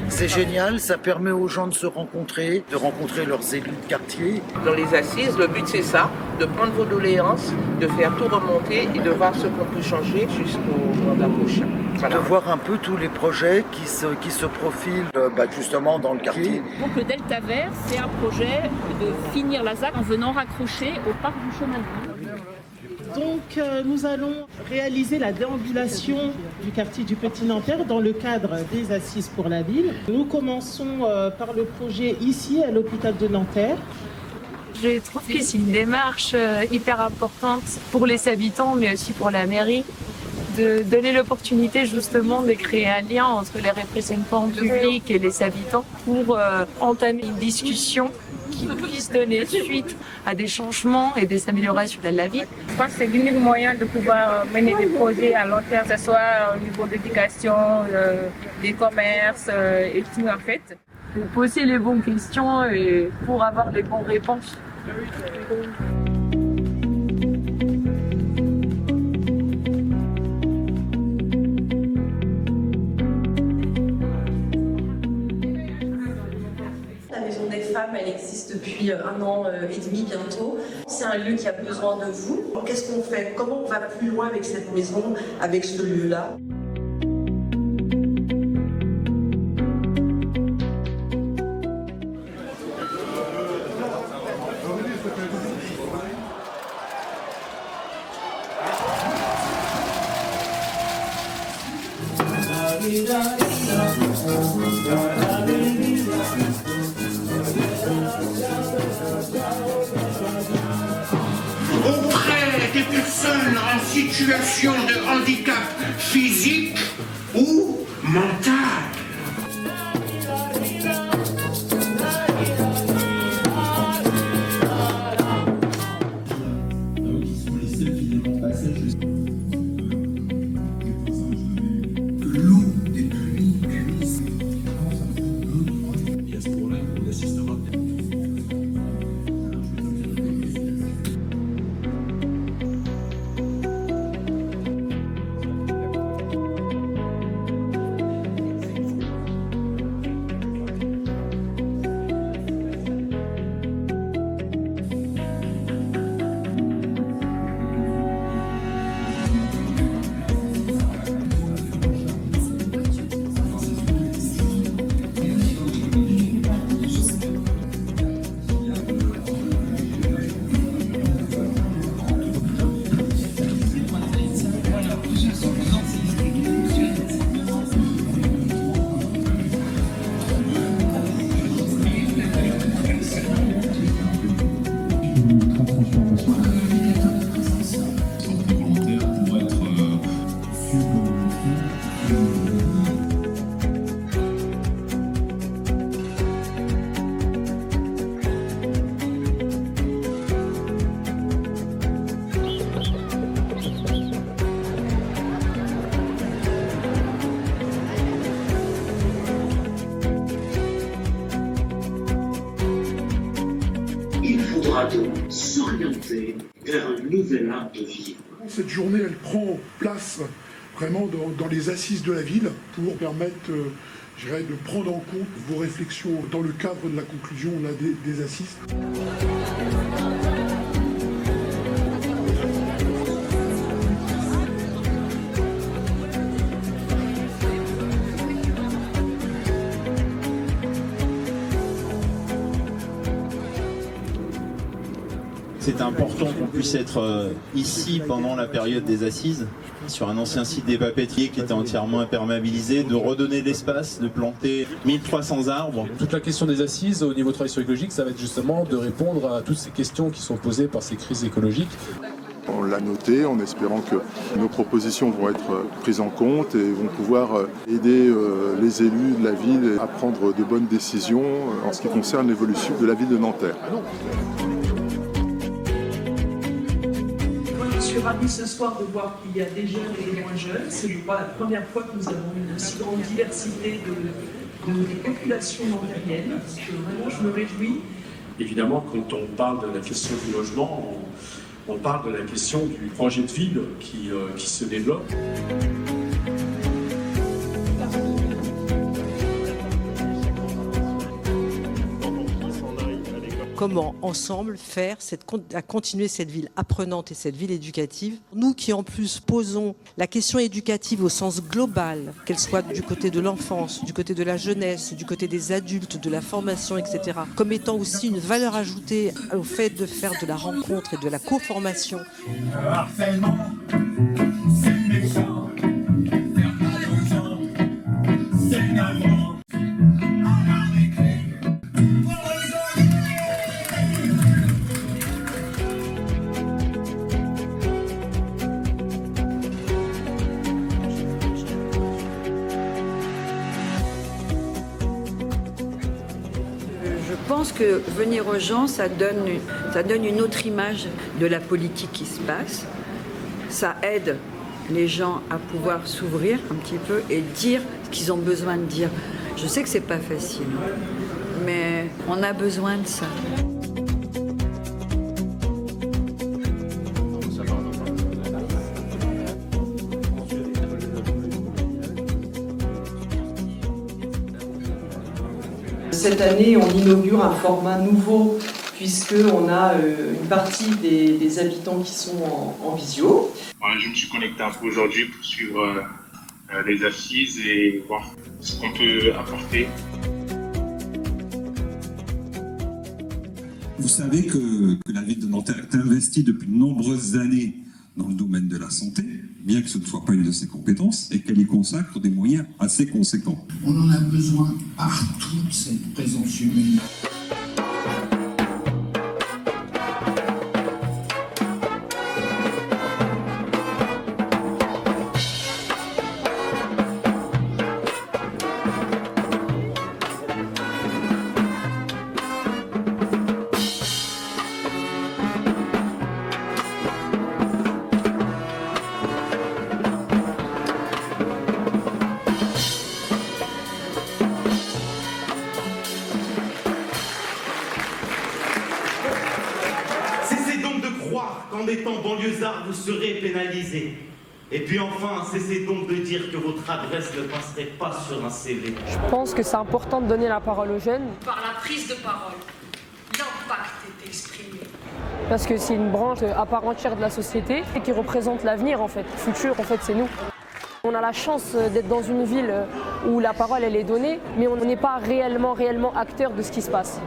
C'est génial, ça permet aux gens de se rencontrer, de rencontrer leurs élus de quartier. Dans les assises, le but c'est ça, de prendre vos doléances, de faire tout remonter et de voir ce qu'on peut changer jusqu'au mandat prochain. Voilà. De voir un peu tous les projets qui se profilent justement dans le quartier. Donc le Delta Vert, c'est un projet de finir la ZAC en venant raccrocher au parc du chemin de ville. Donc nous allons réaliser la déambulation du quartier du Petit Nanterre dans le cadre des Assises pour la ville. Nous commençons par le projet ici à l'hôpital de Nanterre. Je trouve que c'est une démarche hyper importante pour les habitants mais aussi pour la mairie de donner l'opportunité justement de créer un lien entre les représentants publics et les habitants pour entamer une discussion qui puisse donner suite à des changements et des améliorations de la vie. Je pense que c'est l'unique moyen de pouvoir mener des projets à long terme, que ce soit au niveau de l'éducation, des commerces et tout en fait. Pour poser les bonnes questions et pour avoir les bonnes réponses. Elle existe depuis 1 an et demi bientôt. C'est un lieu qui a besoin de vous. Qu'est-ce qu'on fait? Comment on va plus loin avec cette maison, avec ce lieu-là? Auprès des personnes en situation de handicap physique ou mental. s'orienter vers un nouvel art de vivre. Cette journée, elle prend place vraiment dans les assises de la ville pour permettre de prendre en compte vos réflexions dans le cadre de la conclusion là, des assises. C'est important qu'on puisse être ici pendant la période des assises, sur un ancien site des papeteries qui était entièrement imperméabilisé, de redonner de l'espace, de planter 1300 arbres. Toute la question des assises au niveau travail sur écologique, ça va être justement de répondre à toutes ces questions qui sont posées par ces crises écologiques. On l'a noté en espérant que nos propositions vont être prises en compte et vont pouvoir aider les élus de la ville à prendre de bonnes décisions en ce qui concerne l'évolution de la ville de Nanterre. Je suis ravie ce soir de voir qu'il y a des jeunes et des moins jeunes. Ce n'est pas la première fois que nous avons une si grande diversité des populations nantériennes. Vraiment, je me réjouis. Évidemment, quand on parle de la question du logement, on parle de la question du projet de ville qui se développe. comment ensemble faire à continuer cette ville apprenante et cette ville éducative. Nous qui en plus posons la question éducative au sens global, qu'elle soit du côté de l'enfance, du côté de la jeunesse, du côté des adultes, de la formation, etc., comme étant aussi une valeur ajoutée au fait de faire de la rencontre et de la co-formation. Harcèlement, c'est méchant, faire mal aux gens, c'est navrant. Je pense que venir aux gens, ça donne une autre image de la politique qui se passe. Ça aide les gens à pouvoir s'ouvrir un petit peu et dire ce qu'ils ont besoin de dire. Je sais que c'est pas facile, mais on a besoin de ça. Cette année, on inaugure un format nouveau puisqu'on a une partie des habitants qui sont en visio. Je me suis connecté un peu aujourd'hui pour suivre les assises et voir ce qu'on peut apporter. Vous savez que la ville de Nanterre est investie depuis de nombreuses années dans le domaine de la santé, bien que ce ne soit pas une de ses compétences, et qu'elle y consacre des moyens assez conséquents. On en a besoin partout, cette présence humaine. qu'en étant banlieusard, vous serez pénalisé. Et puis enfin, cessez donc de dire que votre adresse ne passerait pas sur un CV. Je pense que c'est important de donner la parole aux jeunes. Par la prise de parole, l'impact est exprimé. Parce que c'est une branche à part entière de la société et qui représente l'avenir en fait. Le futur, en fait, c'est nous. On a la chance d'être dans une ville où la parole elle est donnée, mais on n'est pas réellement acteur de ce qui se passe.